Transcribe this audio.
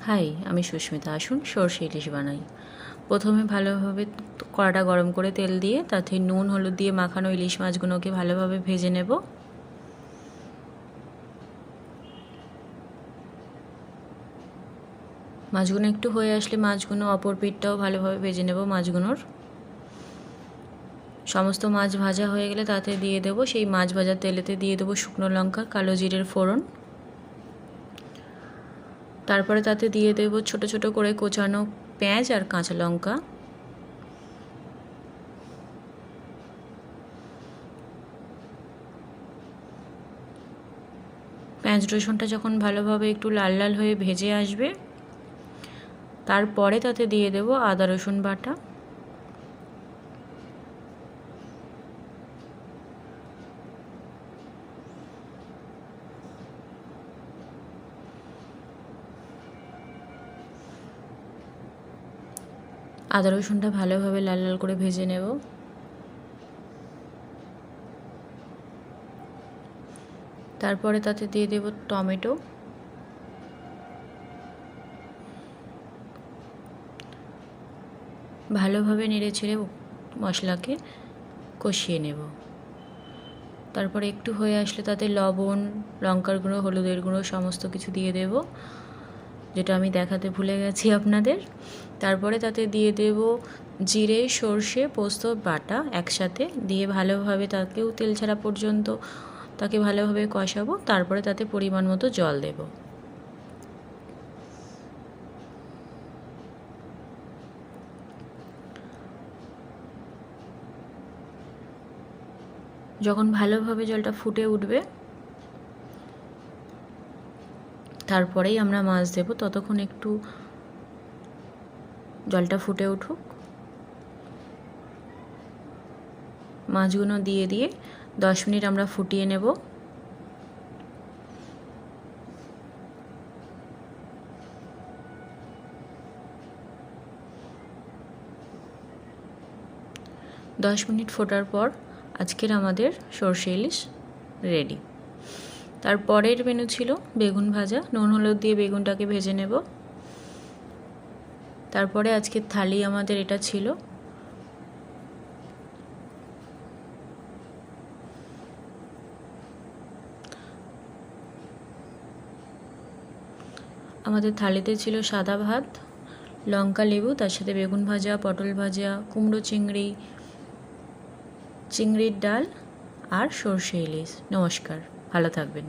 High, আমি সুস্মিতা। আসুন সরষে ইলিশ বানাই। প্রথমে ভালোভাবে কড়াটা গরম করে তেল দিয়ে তাতে নুন হলুদ দিয়ে মাখানো ইলিশ মাছগুলোকে ভালোভাবে ভেজে নেব। মাছগুলো একটু হয়ে আসলে মাছগুলো অপর পিঠটাও ভালোভাবে ভেজে নেব। মাছগুলোর সমস্ত মাছ ভাজা হয়ে গেলে তাতে দিয়ে দেব সেই মাছ ভাজার তেলেতে দিয়ে দেবো শুকনো লঙ্কা, কালো জিরের ফোড়ন। তারপরে তাতে দিয়ে দেব ছোট ছোট করে কোচানো পেঁয়াজ আর কাঁচা লঙ্কা। পেঁয়াজ রসুনটা যখন ভালোভাবে একটু লাল লাল হয়ে ভেজে আসবে তারপরে তাতে দিয়ে দেব আদা রসুন বাটা। আদা রসুনটা ভালোভাবে লাল লাল করে ভেজে নেব। তারপরে তাতে দিয়ে দেব টমেটো, ভালোভাবে নেড়ে ছেড়ে মশলাকে কষিয়ে নেব। তারপরে একটু হয়ে আসলে তাতে লবণ, লঙ্কার গুঁড়ো, হলুদের গুঁড়ো সমস্ত কিছু দিয়ে দেব, যেটা আমি দেখাতে ভুলে গেছি আপনাদের। তারপরে তাতে দিয়ে দেব জিরে, সর্ষে, পোস্ত বাটা একসাথে দিয়ে ভালোভাবে তাকেও তেল ছাড়া পর্যন্ত তাকে ভালোভাবে কষাবো। তারপরে তাতে পরিমাণ মতো জল দেব। যখন ভালোভাবে জলটা ফুটে উঠবে তারপরেই আমরা মাছ দেব। ততক্ষণ একটু জলটা ফুটে উঠুক। মাছগুলো দিয়ে 10 মিনিট আমরা ফুটিয়ে নেব। দশ মিনিট ফোটার পর আজকের আমাদের সরষে ইলিশ রেডি। তারপরের মেনু ছিল বেগুন ভাজা। নুন হলুদ দিয়ে বেগুনটাকে ভেজে নেব। তারপরে আজকের থালি আমাদের এটা ছিল। আমাদের থালিতে ছিল সাদা ভাত, লঙ্কা, লেবু, তার সাথে বেগুন ভাজা, পটল ভাজা, কুমড়ো চিংড়ি, চিংড়ির ডাল আর সরষে ইলিশ। নমস্কার, ভালো থাকবেন।